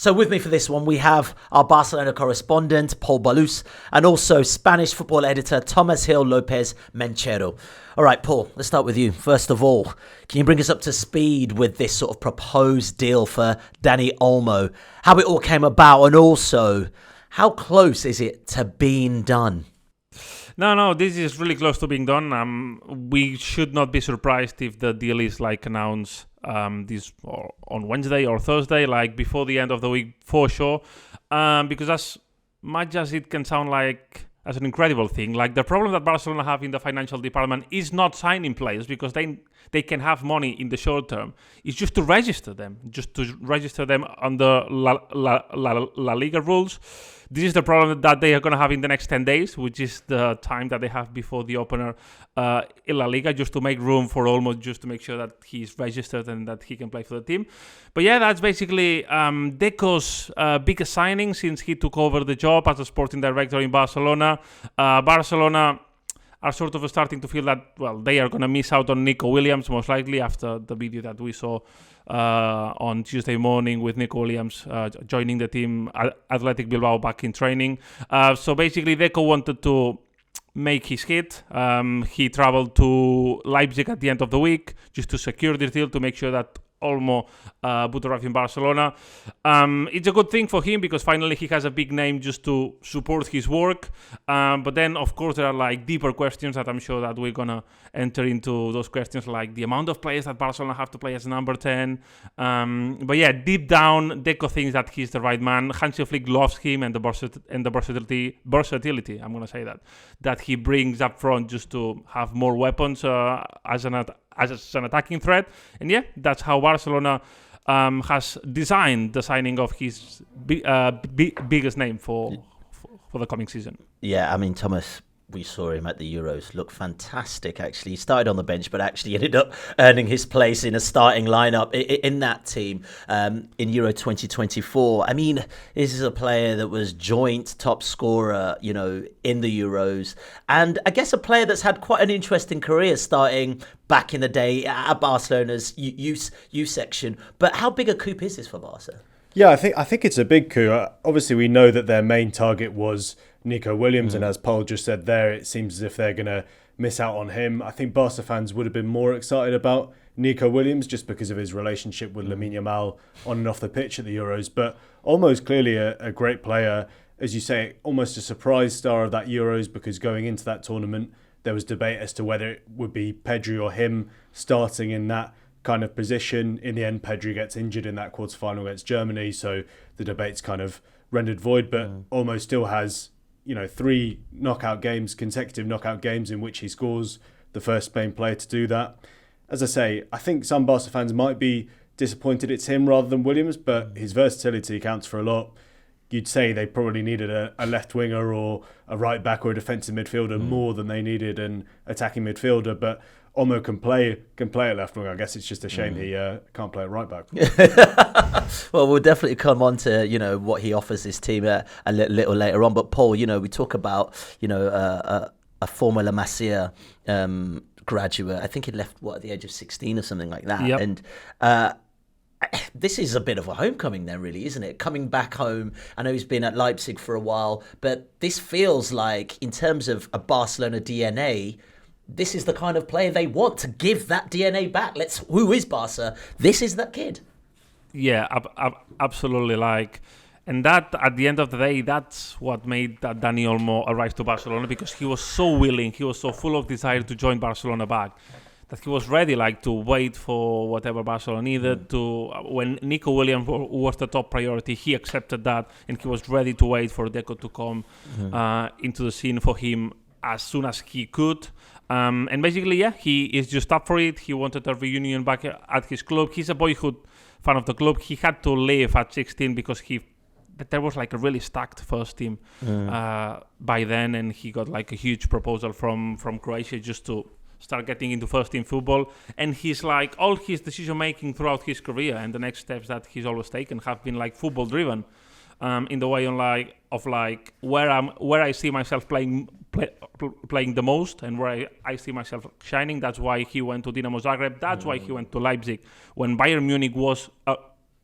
So with me for this one, we have our Barcelona correspondent, Pol Ballus, and also Spanish football editor, Tomas Lopez Menchero. All right, Paul, let's start with you. First of all, can you bring us up to speed with this sort of proposed deal for Dani Olmo, how it all came about, and also how close is it to being done? No, this is really close to being done. We should not be surprised if the deal is announced this or on Wednesday or Thursday, before the end of the week for sure. Because as much as it can sound like as an incredible thing, the problem that Barcelona have in the financial department is not signing players because they can have money in the short term. It's just to register them under La Liga rules. This is the problem that they are going to have in the next 10 days, which is the time that they have before the opener in La Liga, just to make room for Olmo, just to make sure that he's registered and that he can play for the team. But yeah, that's basically Deco's biggest signing since he took over the job as a sporting director in Barcelona. Barcelona are sort of starting to feel that, they are going to miss out on Nico Williams, most likely, after the video that we saw on Tuesday morning with Nico Williams joining the team, Athletic Bilbao, back in training. So basically, Deco wanted to make his hit. He traveled to Leipzig at the end of the week just to secure this deal, to make sure that Olmo would arrive in Barcelona. It's a good thing for him because finally he has a big name just to support his work. But then, of course, there are deeper questions that I'm sure that we're gonna enter into those questions, like the amount of players that Barcelona have to play as number 10. But yeah, deep down, Deco thinks that he's the right man. Hansi Flick loves him and the versatility. I'm gonna say that he brings up front just to have more weapons as an attacking threat. And yeah, that's how Barcelona has designed the signing of his biggest name for the coming season. Yeah, I mean, Thomas, we saw him at the Euros look fantastic, actually. He started on the bench, but actually ended up earning his place in a starting lineup in that team in Euro 2024. I mean, this is a player that was joint top scorer, in the Euros. And I guess a player that's had quite an interesting career starting back in the day at Barcelona's youth section. But how big a coup is this for Barca? Yeah, I think it's a big coup. Obviously, we know that their main target was Nico Williams, and as Paul just said there, it seems as if they're going to miss out on him. I think Barca fans would have been more excited about Nico Williams just because of his relationship with Lamine Yamal on and off the pitch at the Euros, but almost clearly a great player. As you say, almost a surprise star of that Euros, because going into that tournament, there was debate as to whether it would be Pedri or him starting in that kind of position. In the end, Pedri gets injured in that quarterfinal against Germany, so the debate's kind of rendered void, but almost still has 3 consecutive knockout games in which he scores, the first Spain player to do that. As I say, I think some Barca fans might be disappointed it's him rather than Williams, but his versatility counts for a lot. You'd say they probably needed a left winger or a right back or a defensive midfielder more than they needed an attacking midfielder, but Olmo can play at left wing. I guess it's just a shame he can't play at right back. Well, we'll definitely come on to what he offers his team a little later on. But Paul, we talk about a former La Masia graduate. I think he left at the age of 16 or something like that. Yep. And this is a bit of a homecoming then, really, isn't it? Coming back home. I know he's been at Leipzig for a while, but this feels like, in terms of a Barcelona DNA, this is the kind of player they want to give that DNA back. Who is Barca? This is that kid. Yeah, absolutely. And that, at the end of the day, that's what made Dani Olmo arrive to Barcelona, because he was so willing, he was so full of desire to join Barcelona back, that he was ready to wait for whatever Barcelona needed. When Nico Williams was the top priority, he accepted that, and he was ready to wait for Deco to come into the scene for him as soon as he could. And basically, he is just up for it. He wanted a reunion back at his club. He's a boyhood fan of the club. He had to leave at 16 because there was a really stacked first team by then, and he got a huge proposal from Croatia just to start getting into first team football. And he's all his decision making throughout his career and the next steps that he's always taken have been football driven, in the way of where I see myself playing the most and where I see myself shining. That's why he went to Dinamo Zagreb. That's why he went to Leipzig when Bayern Munich was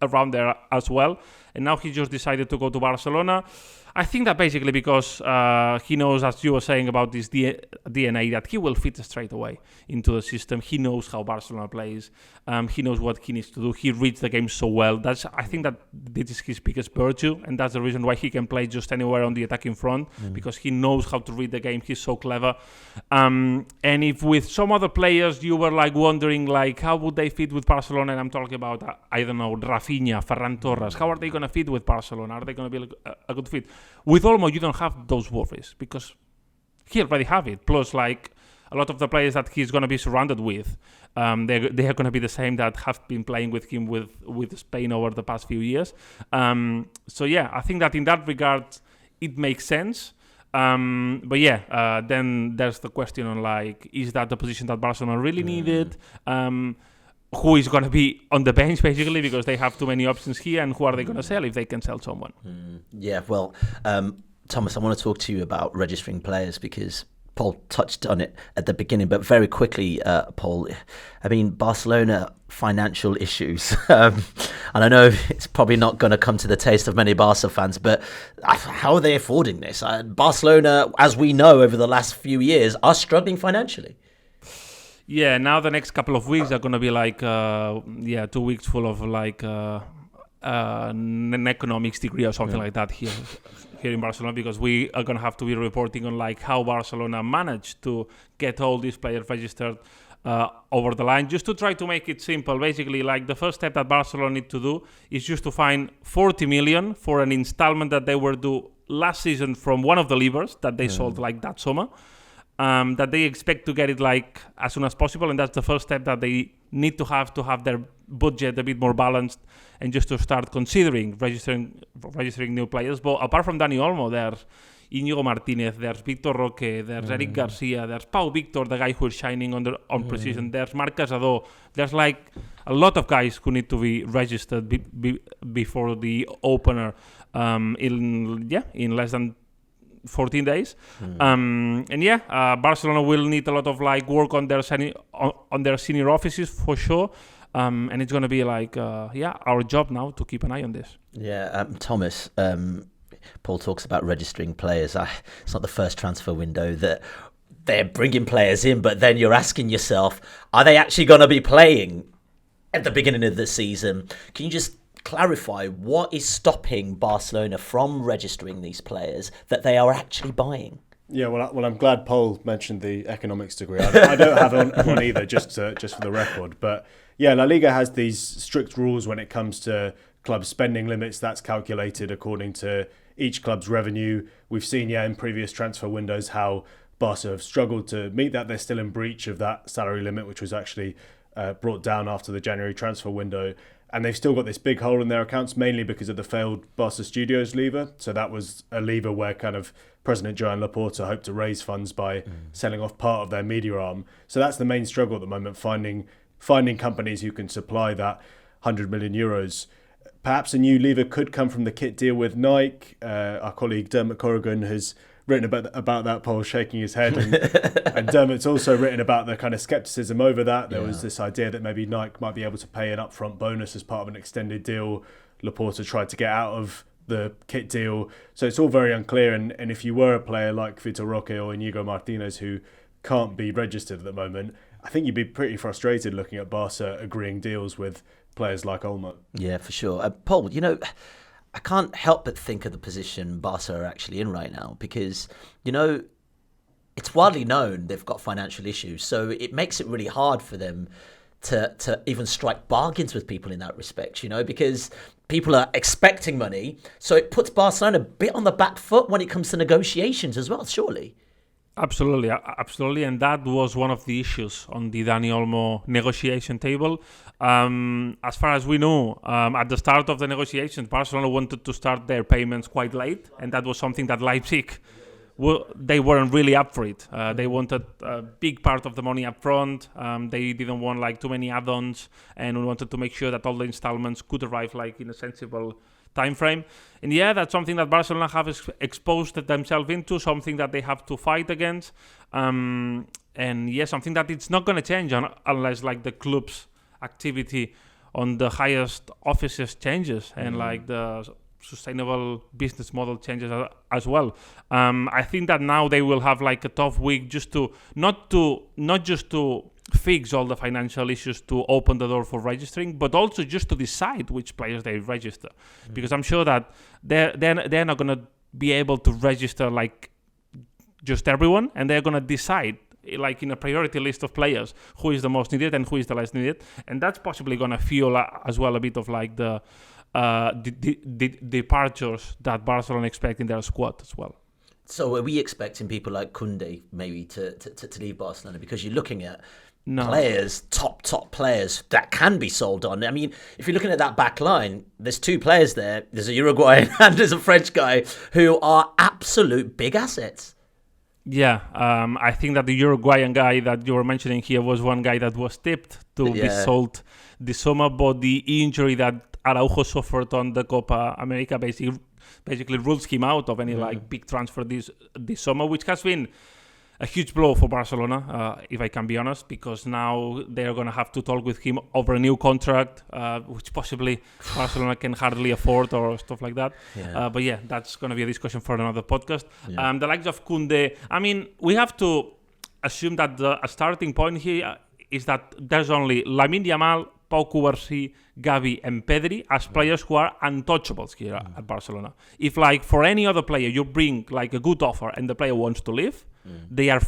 around there as well. and now he just decided to go to Barcelona. I think that basically because he knows, as you were saying about this DNA, that he will fit straight away into the system. He knows how Barcelona plays. He knows what he needs to do. He reads the game so well. I think that this is his biggest virtue, and that's the reason why he can play just anywhere on the attacking front, because he knows how to read the game. He's so clever. And if with some other players you were like wondering like how would they fit with Barcelona, and I'm talking about I don't know, Rafinha, Ferran Torres, how are they going to fit with Barcelona? Are they going to be a good fit? With Olmo, you don't have those worries because he already have it. Plus, like a lot of the players that he's going to be surrounded with, they are going to be the same that have been playing with him with Spain over the past few years. So yeah, I think that in that regard, it makes sense. But yeah, then there's the question on like, is that the position that Barcelona really needed? Who is going to be on the bench basically because they have too many options here, and who are they going to sell if they can sell someone? Yeah, well, Thomas, I want to talk to you about registering players because Pol touched on it at the beginning, but very quickly, Pol, I mean, Barcelona financial issues. And I know it's probably not going to come to the taste of many Barca fans, but how are they affording this? Barcelona, as we know over the last few years, are struggling financially. Yeah, now the next couple of weeks are going to be like, 2 weeks full of like an economics degree or something like that here in Barcelona, because we are going to have to be reporting on like how Barcelona managed to get all these players registered over the line. Just to try to make it simple, basically, like the first step that Barcelona need to do is just to find 40 million for an installment that they were due last season from one of the levers that they sold like that summer. That they expect to get it like as soon as possible, and that's the first step that they need to have their budget a bit more balanced, and just to start considering registering new players. But apart from Dani Olmo, there's Íñigo Martínez, there's Víctor Roque, there's Eric Garcia, there's Pau Victor, the guy who is shining on precision, there's Marc Casado. There's like a lot of guys who need to be registered before the opener in less than 14 days. Barcelona will need a lot of like work on their senior offices for sure. And it's going to be like our job now to keep an eye on this. Thomas, Pol talks about registering players. It's not the first transfer window that they're bringing players in, but then you're asking yourself, are they actually going to be playing at the beginning of the season? Can you just clarify what is stopping Barcelona from registering these players that they are actually buying? Yeah, well, I'm glad Pol mentioned the economics degree. I don't have one either, just for the record. But yeah, La Liga has these strict rules when it comes to club spending limits. That's calculated according to each club's revenue. We've seen, in previous transfer windows how Barca have struggled to meet that. They're still in breach of that salary limit, which was actually brought down after the January transfer window. And they've still got this big hole in their accounts, mainly because of the failed Barca Studios lever. So that was a lever where kind of President Joan Laporta hoped to raise funds by selling off part of their media arm. So that's the main struggle at the moment, finding companies who can supply that 100 million euros. Perhaps a new lever could come from the kit deal with Nike. Our colleague Dermot Corrigan has written about that, Pol shaking his head, and Dermot's also written about the kind of skepticism over that. There was this idea that maybe Nike might be able to pay an upfront bonus as part of an extended deal. Laporta tried to get out of the kit deal, so it's all very unclear. And if you were a player like Vitor Roque or Íñigo Martínez who can't be registered at the moment, I think you'd be pretty frustrated looking at Barca agreeing deals with players like Olmo. Yeah, for sure. Pol, I can't help but think of the position Barca are actually in right now because, it's widely known they've got financial issues. So it makes it really hard for them to even strike bargains with people in that respect, because people are expecting money. So it puts Barcelona a bit on the back foot when it comes to negotiations as well, surely. Absolutely. And that was one of the issues on the Dani Olmo negotiation table. As far as we know, at the start of the negotiations, Barcelona wanted to start their payments quite late. And that was something that Leipzig, they weren't really up for it. They wanted a big part of the money up front. They didn't want like too many add-ons. And we wanted to make sure that all the installments could arrive like in a sensible time frame. And that's something that Barcelona have exposed themselves into, something that they have to fight against. Something that it's not going to change unless like the club's activity on the highest offices changes and like the sustainable business model changes as well. I think that now they will have like a tough week just to not just to fix all the financial issues to open the door for registering, but also just to decide which players they register, because I'm sure that they're not gonna be able to register like just everyone, and they're gonna decide like in a priority list of players who is the most needed and who is the less needed, and that's possibly gonna fuel as well a bit of like the departures that Barcelona expect in their squad as well. So are we expecting people like Koundé maybe to leave Barcelona, because you're looking at players, top players that can be sold on? I mean, if you're looking at that back line, there's two players there. There's a Uruguayan and there's a French guy who are absolute big assets. Yeah, I think that the Uruguayan guy that you were mentioning here was one guy that was tipped to be sold this summer, but the injury that Araujo suffered on the Copa America basically rules him out of any like big transfer this summer, which has been a huge blow for Barcelona, if I can be honest, because now they're going to have to talk with him over a new contract, which possibly Barcelona can hardly afford or stuff like that. Yeah. But yeah, that's going to be a discussion for another podcast. Yeah. The likes of Koundé, I mean, we have to assume that a starting point here is that there's only Lamine Yamal, Pau Cubarsí, Gavi and Pedri as players who are untouchables here at Barcelona. If like for any other player you bring like a good offer and the player wants to leave, they are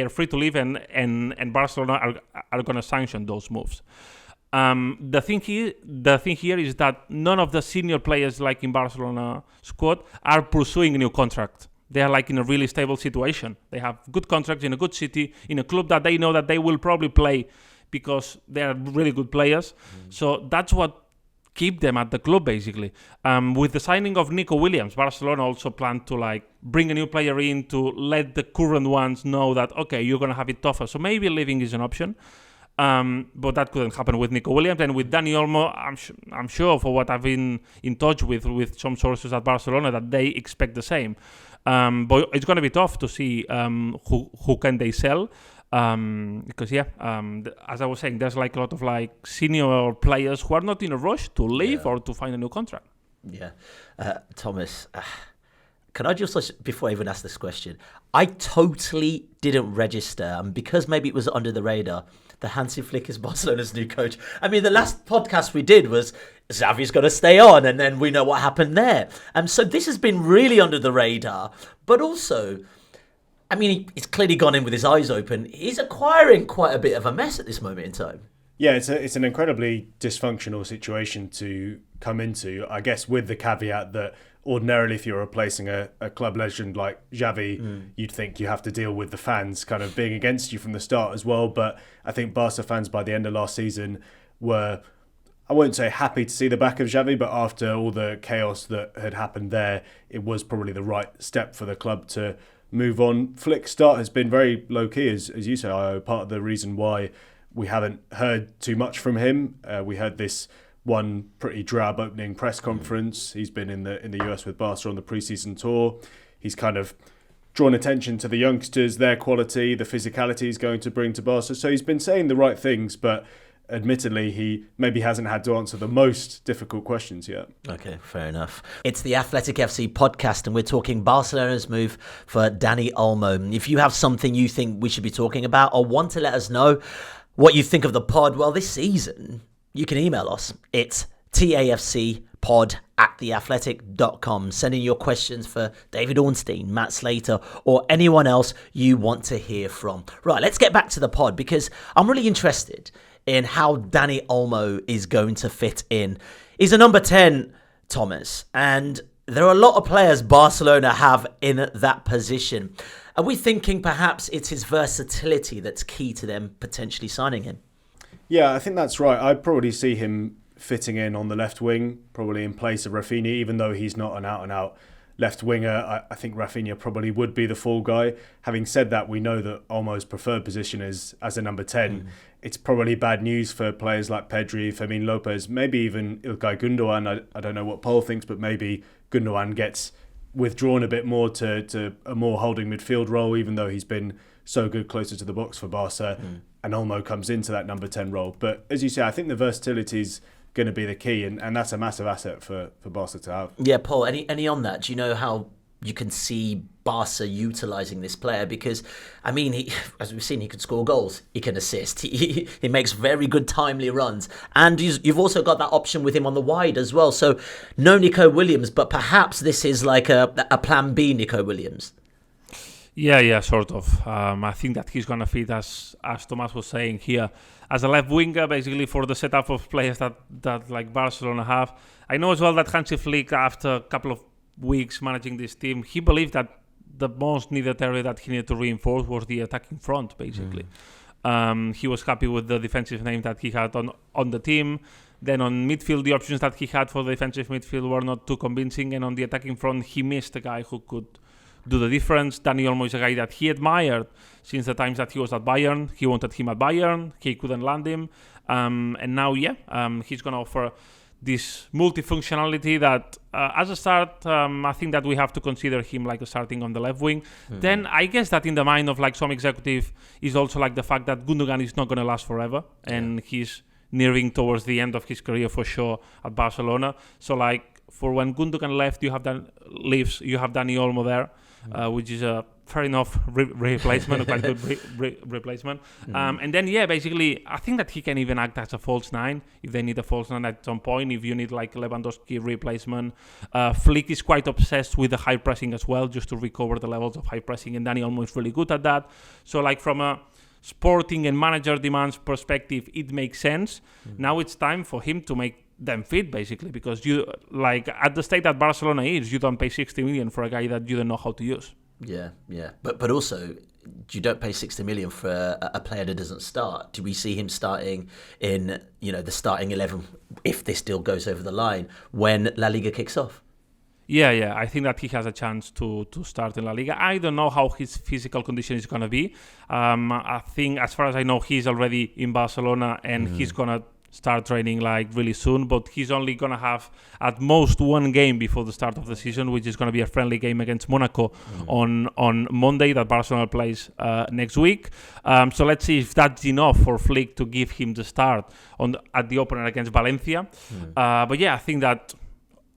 free to leave, and Barcelona are going to sanction those moves. The thing here is that none of the senior players like in Barcelona squad are pursuing a new contract. They are like in a really stable situation. They have good contracts in a good city, in a club that they know that they will probably play because they are really good players. So that's what keep them at the club basically. With the signing of Nico Williams, Barcelona also planned to like bring a new player in to let the current ones know that okay, you're gonna have it tougher. So maybe leaving is an option. But that couldn't happen with Nico Williams. And with Dani Olmo, I'm sure for what I've been in touch with some sources at Barcelona that they expect the same. But it's going to be tough to see who can they sell. Because as I was saying, there's like a lot of like senior players who are not in a rush to leave or to find a new contract. Yeah. Thomas, can I just, before I even ask this question, I totally didn't register, and because maybe it was under the radar, the Hansi Flick is Barcelona's new coach. I mean, the last podcast we did was Xavi's going to stay on, and then we know what happened there. So this has been really under the radar, but also, I mean, he's clearly gone in with his eyes open. He's acquiring quite a bit of a mess at this moment in time. Yeah, it's an incredibly dysfunctional situation to come into, I guess, with the caveat that ordinarily if you're replacing a club legend like Xavi, you'd think you have to deal with the fans kind of being against you from the start as well. But I think Barca fans by the end of last season were, I won't say happy to see the back of Xavi, but after all the chaos that had happened there, it was probably the right step for the club to move on. Flick's start has been very low-key, as you say, Ayo. Part of the reason why we haven't heard too much from him. We heard this one pretty drab opening press conference. He's been in the US with Barca on the pre-season tour. He's kind of drawn attention to the youngsters, their quality, the physicality he's going to bring to Barca. So he's been saying the right things, but admittedly, he maybe hasn't had to answer the most difficult questions yet. Okay, fair enough. It's the Athletic FC podcast, and we're talking Barcelona's move for Dani Olmo. If you have something you think we should be talking about or want to let us know what you think of the pod, well, this season, you can email us. It's tafcpod@theathletic.com. Send in your questions for David Ornstein, Matt Slater, or anyone else you want to hear from. Right, let's get back to the pod, because I'm really interested in how Dani Olmo is going to fit in. He's a number 10, Thomas, and there are a lot of players Barcelona have in that position. Are we thinking perhaps it's his versatility that's key to them potentially signing him? Yeah, I think that's right. I'd probably see him fitting in on the left wing, probably in place of Rafinha, even though he's not an out-and-out left winger. I think Rafinha probably would be the fall guy. Having said that, we know that Olmo's preferred position is as a number 10. It's probably bad news for players like Pedri, Fermin Lopez, maybe even Ilkay Gundogan. I don't know what Pol thinks, but maybe Gundogan gets withdrawn a bit more to a more holding midfield role, even though he's been so good closer to the box for Barca. And Olmo comes into that number 10 role. But as you say, I think the versatility is going to be the key, and that's a massive asset for Barca to have. Yeah, Paul, any on that? Do you know how you can see Barca utilising this player? Because, I mean, he, as we've seen, he can score goals, he can assist, he makes very good timely runs, and you've also got that option with him on the wide as well. So, no Nico Williams, but perhaps this is like a plan B Nico Williams. Yeah, sort of. I think that he's going to fit, as Tomas was saying here, as a left winger, basically, for the setup of players that like Barcelona have. I know as well that Hansi Flick, after a couple of weeks managing this team, he believed that the most needed area that he needed to reinforce was the attacking front, basically. He was happy with the defensive name that he had on the team. Then on midfield, the options that he had for the defensive midfield were not too convincing, and on the attacking front, he missed a guy who could do the difference. Dani Olmo is a guy that he admired since the times that he was at Bayern. He wanted him at Bayern. He couldn't land him. And now, he's going to offer this multifunctionality that, as a start, I think that we have to consider him like starting on the left wing. Then I guess that in the mind of like some executive is also like the fact that Gundogan is not going to last forever, and he's nearing towards the end of his career for sure at Barcelona. So like for when Gundogan left, you have Dani Olmo there, which is a fair enough replacement, a quite good replacement. And then, basically, I think that he can even act as a false nine if they need a false nine at some point, if you need like Lewandowski replacement. Flick is quite obsessed with the high pressing as well, just to recover the levels of high pressing, and Dani Olmo is really good at that. So like from a sporting and manager demands perspective, it makes sense. Now it's time for him to make them fit, basically, because you like at the state that Barcelona is, you don't pay 60 million for a guy that you don't know how to use. Yeah. But also, you don't pay 60 million for a player that doesn't start. Do we see him starting in, the starting 11 if this deal goes over the line when La Liga kicks off? Yeah. I think that he has a chance to start in La Liga. I don't know how his physical condition is going to be. I think, as far as I know, he's already in Barcelona, and he's going to start training like really soon, but he's only going to have at most one game before the start of the season, which is going to be a friendly game against Monaco on Monday that Barcelona plays next week. So let's see if that's enough for Flick to give him the start at the opener against Valencia. But I think that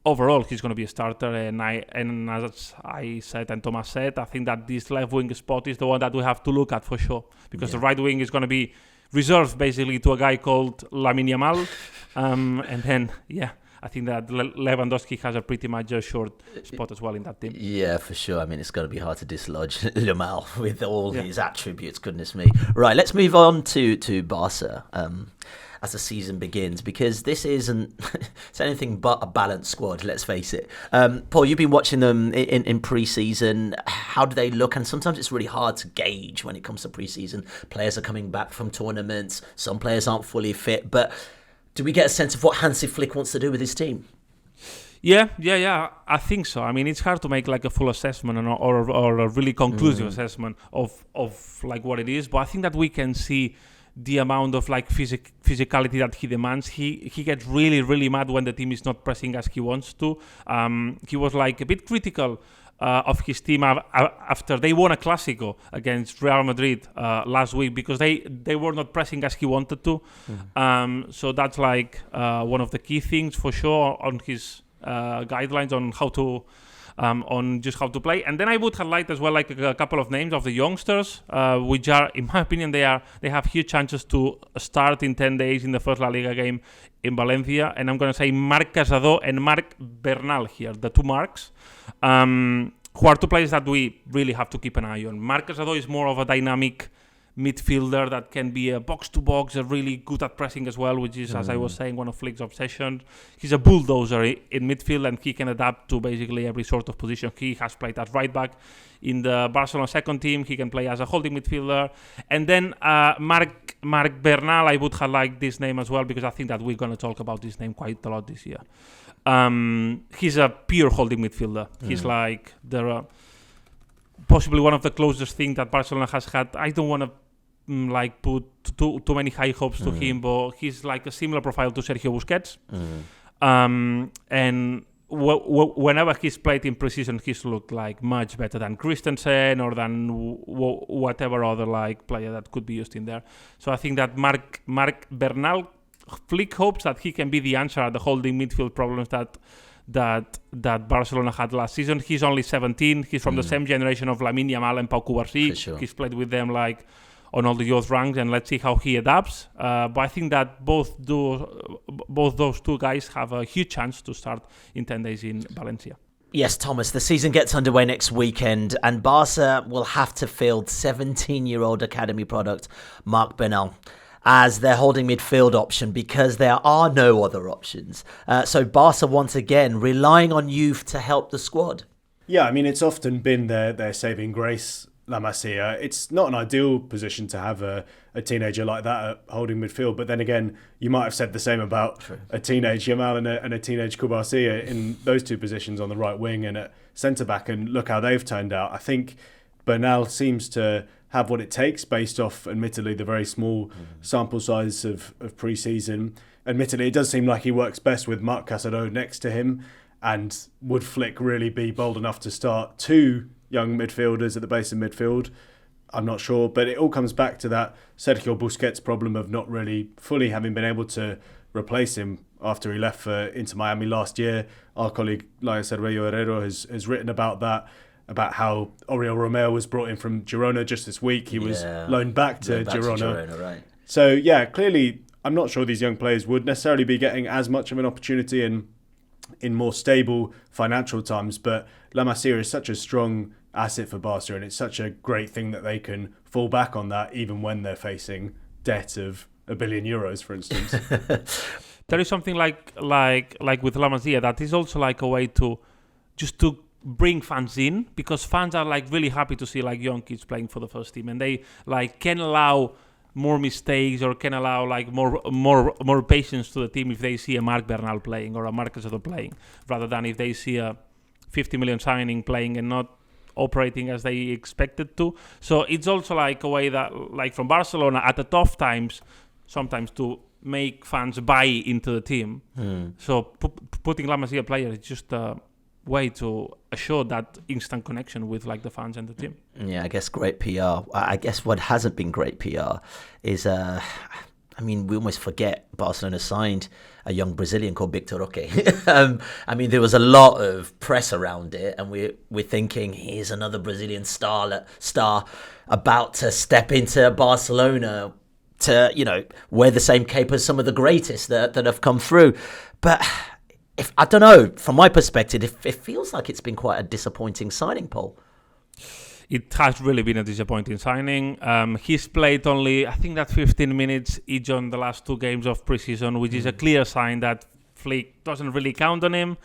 overall he's going to be a starter, and as I said and Tomas said, I think that this left wing spot is the one that we have to look at for sure, because the right wing is going to be reserved basically to a guy called Lamine Yamal, and then I think that Lewandowski has a pretty much short spot as well in that team. Yeah, for sure. I mean, it's going to be hard to dislodge Yamal with all his attributes. Goodness me. Right, let's move on to Barca as the season begins, because this isn't it's anything but a balanced squad, let's face it. Paul, you've been watching them in pre-season. How do they look? And sometimes it's really hard to gauge when it comes to pre-season. Players are coming back from tournaments. Some players aren't fully fit. But do we get a sense of what Hansi Flick wants to do with his team? Yeah. I think so. I mean, it's hard to make like a full assessment or a really conclusive assessment of like what it is. But I think that we can see the amount of like physicality that he demands. He gets really, really mad when the team is not pressing as he wants to. He was like a bit critical of his team after they won a Clásico against Real Madrid last week, because they were not pressing as he wanted to. So that's like one of the key things for sure on his guidelines on how to how to play. And then I would highlight as well like a couple of names of the youngsters, which are, in my opinion, they have huge chances to start in 10 days in the first La Liga game in Valencia. And I'm going to say Marc Casado and Marc Bernal here, the two Marcs, who are two players that we really have to keep an eye on. Marc Casado is more of a dynamic midfielder that can be a box-to-box, really good at pressing as well, which is, as I was saying, one of Flick's obsessions. He's a bulldozer in midfield, and he can adapt to basically every sort of position. He has played as right-back in the Barcelona second team. He can play as a holding midfielder. And then Marc Bernal, I would highlight this name as well, because I think that we're going to talk about this name quite a lot this year. He's a pure holding midfielder. He's like possibly one of the closest things that Barcelona has had. I don't want to put too many high hopes to him, but he's like a similar profile to Sergio Busquets. And whenever he's played in pre-season, he's looked like much better than Christensen or than whatever other like player that could be used in there. So I think that Marc Bernal Flick hopes that he can be the answer at the holding midfield problems that Barcelona had last season. He's only 17. He's from the same generation of Lamine Yamal and Pau Cubarsí. Sure. He's played with them like on all the youth ranks, and let's see how he adapts. But I think that both those two guys have a huge chance to start in 10 days in Valencia. Yes, Thomas, the season gets underway next weekend, and Barca will have to field 17-year-old academy product Marc Bernal as their holding midfield option because there are no other options. So Barca, once again, relying on youth to help the squad. Yeah, I mean, it's often been their saving grace, La Masia. It's not an ideal position to have a teenager like that at holding midfield, but then again, you might have said the same about a teenage Yamal and a teenage Cubarsí in those two positions on the right wing and at centre-back, and look how they've turned out. I think Bernal seems to have what it takes based off, admittedly, the very small sample size of pre-season. Admittedly, it does seem like he works best with Marc Casado next to him, and would Flick really be bold enough to start two young midfielders at the base of midfield? I'm not sure, but it all comes back to that Sergio Busquets problem of not really fully having been able to replace him after he left for Inter Miami last year. Our colleague, like I said, Ayo Akinwolere has written about that, about how Oriol Romeo was brought in from Girona just this week. He was loaned back to Girona. Right. So, yeah, clearly, I'm not sure these young players would necessarily be getting as much of an opportunity in more stable financial times, but La Masia is such a strong asset for Barca, and it's such a great thing that they can fall back on that even when they're facing debt of €1 billion, for instance. There is something like with La Masia that is also like a way to bring fans in, because fans are like really happy to see like young kids playing for the first team, and they like can allow more mistakes or can allow like more patience to the team if they see a Marc Bernal playing or a Marc Casado playing, rather than if they see a 50 million signing playing and not operating as they expected to. So it's also like a way that, like from Barcelona at the tough times, sometimes to make fans buy into the team. So putting La Masia player is just a way to assure that instant connection with like the fans and the team. Yeah, I guess great PR. I guess what hasn't been great PR is, I mean, we almost forget Barcelona signed a young Brazilian called Victor Roque. I mean, there was a lot of press around it, and we're thinking, here's another Brazilian star about to step into Barcelona to, you know, wear the same cape as some of the greatest that have come through. But I don't know, from my perspective, it feels like it's been quite a disappointing signing, Pol. It has really been a disappointing signing. He's played only, I think, that 15 minutes each on the last two games of preseason, which is a clear sign that Flick doesn't really count on him.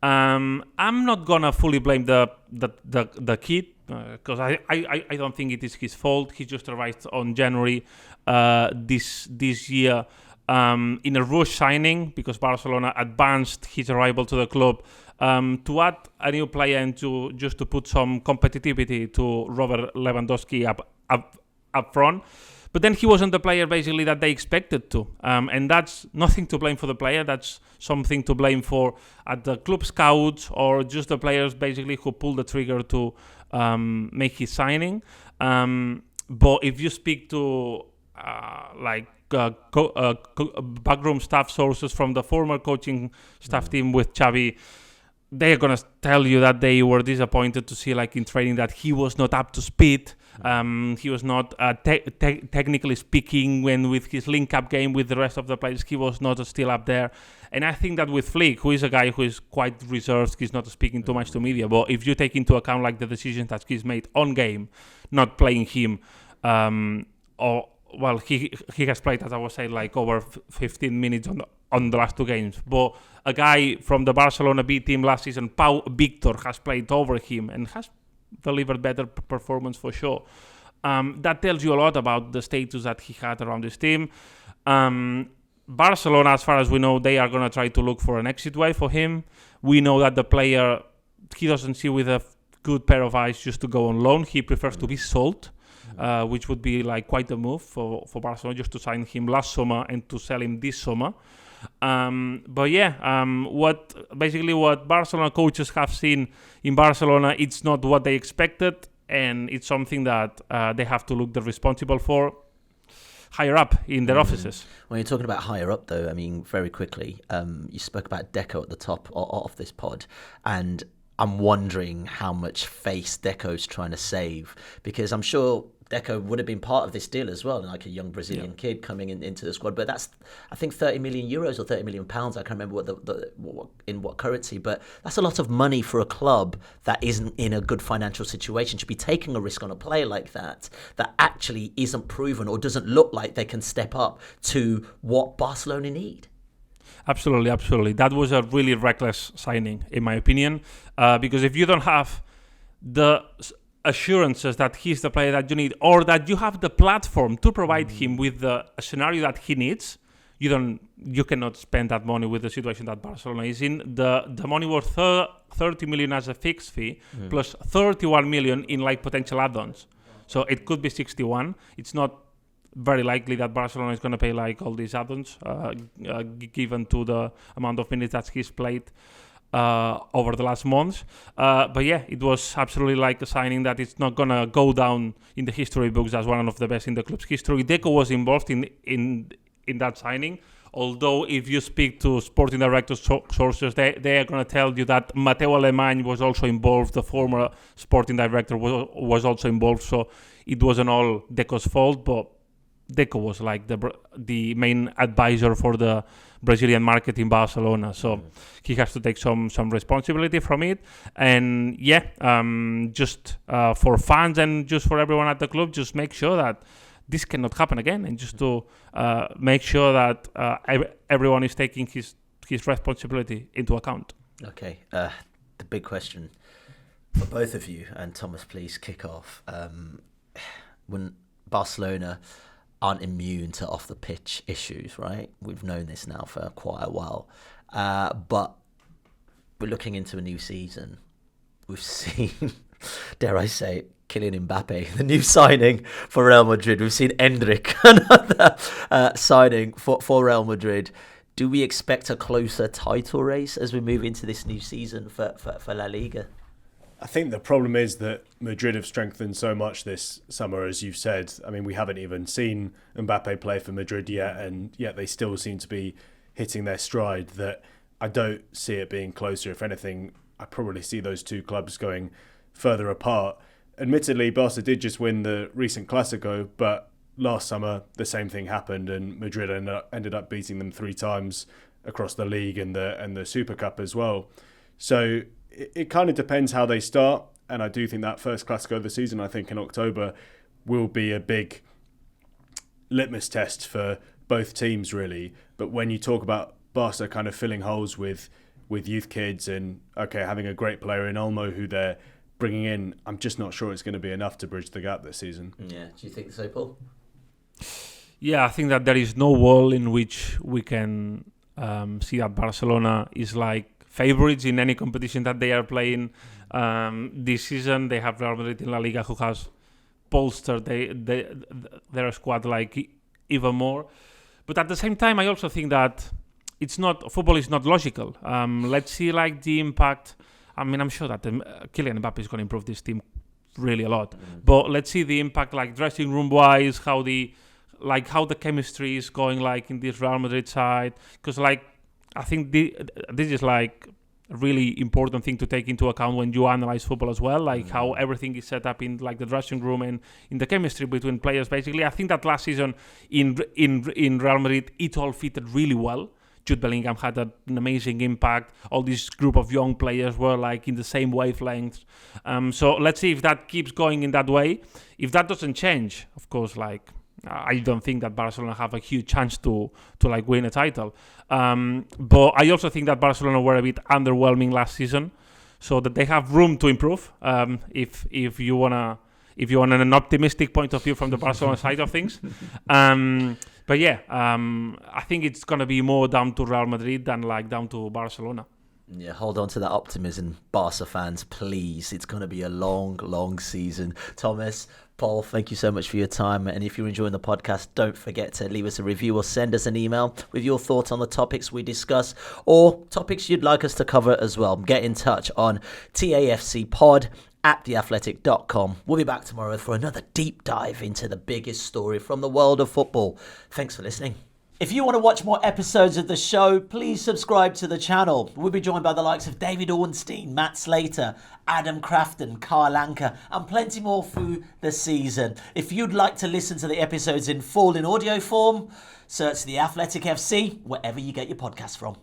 I'm not gonna fully blame the kid, because I don't think it is his fault. He just arrived on January this year in a rush signing, because Barcelona advanced his arrival to the club to add a new player and to put some competitivity to Robert Lewandowski up front. But then he wasn't the player basically that they expected to, and that's nothing to blame for the player. That's something to blame for at the club scouts or just the players basically who pulled the trigger to make his signing. But if you speak to backroom staff sources from the former coaching staff team with Xavi, they're gonna tell you that they were disappointed to see, like in training, that he was not up to speed. He was not technically speaking, when with his link-up game with the rest of the players, he was not still up there. And I think that with Flick, who is a guy who is quite reserved, he's not speaking too much to media, but if you take into account like the decisions that he's made on game, not playing him, he has played, as I was saying, like over 15 minutes on the last two games. But a guy from the Barcelona B team last season, Pau Victor, has played over him and has delivered better performance for sure. That tells you a lot about the status that he had around his team. Barcelona, as far as we know, they are going to try to look for an exit way for him. We know that the player, he doesn't see with a good pair of eyes just to go on loan. He prefers to be sold. Which would be like quite a move for Barcelona, just to sign him last summer and to sell him this summer. But yeah, what Barcelona coaches have seen in Barcelona, it's not what they expected, and it's something that they have to look the responsible for. higher up in their offices. When you're talking about higher up, though, I mean, very quickly, you spoke about Deco at the top of this pod, and I'm wondering how much face Deco's trying to save, because I'm sure Deco would have been part of this deal as well, like a young Brazilian kid coming into the squad. But that's, I think, 30 million euros or 30 million pounds. I can't remember what currency, but that's a lot of money for a club that isn't in a good financial situation to be taking a risk on a player like that actually isn't proven or doesn't look like they can step up to what Barcelona need. Absolutely. That was a really reckless signing, in my opinion, because if you don't have the assurances that he's the player that you need, or that you have the platform to provide him with the scenario that he needs, you cannot spend that money with the situation that Barcelona is in. The money was 30 million as a fixed fee, plus 31 million in like potential add-ons. So it could be 61. It's not very likely that Barcelona is going to pay like all these add-ons, given to the amount of minutes that he's played over the last months. But yeah, it was absolutely like a signing that it's not going to go down in the history books as one of the best in the club's history. Deco was involved in that signing, although if you speak to sporting directors sources, they are going to tell you that Mateu Alemany was also involved, the former sporting director was also involved, so it wasn't all Deco's fault, but Deco was like the main advisor for the Brazilian market in Barcelona, so he has to take some responsibility from it. And just for fans and just for everyone at the club, just make sure that this cannot happen again, and just to make sure that everyone is taking his responsibility into account. Okay, the big question for both of you, and Thomas, please kick off. When Barcelona aren't immune to off the pitch issues, right? We've known this now for quite a while, but we're looking into a new season. We've seen, dare I say, Kylian Mbappe, the new signing for Real Madrid. We've seen Endrick, another signing for Real Madrid. Do we expect a closer title race as we move into this new season for La Liga? I think the problem is that Madrid have strengthened so much this summer, as you've said. I mean, we haven't even seen Mbappe play for Madrid yet, and yet they still seem to be hitting their stride, that I don't see it being closer. If anything, I probably see those two clubs going further apart. Admittedly, Barca did just win the recent Clásico, but last summer the same thing happened, and Madrid ended up beating them 3 times across the league and the Super Cup as well. So it kind of depends how they start, and I do think that first Clásico of the season, I think in October, will be a big litmus test for both teams, really. But when you talk about Barca kind of filling holes with youth kids and having a great player in Olmo who they're bringing in, I'm just not sure it's going to be enough to bridge the gap this season. Yeah, do you think so, Paul? Yeah, I think that there is no wall in which we can see that Barcelona is like favourites in any competition that they are playing this season. They have Real Madrid in La Liga, who has bolstered their squad like even more. But at the same time, I also think that football is not logical. Let's see like the impact. I mean, I'm sure that Kylian Mbappe is going to improve this team really a lot. But let's see the impact, like dressing room wise, how the chemistry is going like in this Real Madrid side, because like I think this is like a really important thing to take into account when you analyze football as well, like how everything is set up in like the dressing room and in the chemistry between players. Basically, I think that last season in Real Madrid it all fitted really well. Jude Bellingham had an amazing impact. All this group of young players were like in the same wavelength. So let's see if that keeps going in that way. If that doesn't change, of course, like I don't think that Barcelona have a huge chance to like win a title. But I also think that Barcelona were a bit underwhelming last season, so that they have room to improve. If you want an optimistic point of view from the Barcelona side of things. But yeah, I think it's going to be more down to Real Madrid than like down to Barcelona. Yeah, hold on to that optimism, Barca fans, please. It's going to be a long, long season. Thomas, Paul, thank you so much for your time. And if you're enjoying the podcast, don't forget to leave us a review or send us an email with your thoughts on the topics we discuss or topics you'd like us to cover as well. Get in touch on TAFCpod at theathletic.com. We'll be back tomorrow for another deep dive into the biggest story from the world of football. Thanks for listening. If you want to watch more episodes of the show, please subscribe to the channel. We'll be joined by the likes of David Ornstein, Matt Slater, Adam Crafton, Carl Anker, and plenty more through the season. If you'd like to listen to the episodes in full in audio form, search The Athletic FC wherever you get your podcasts from.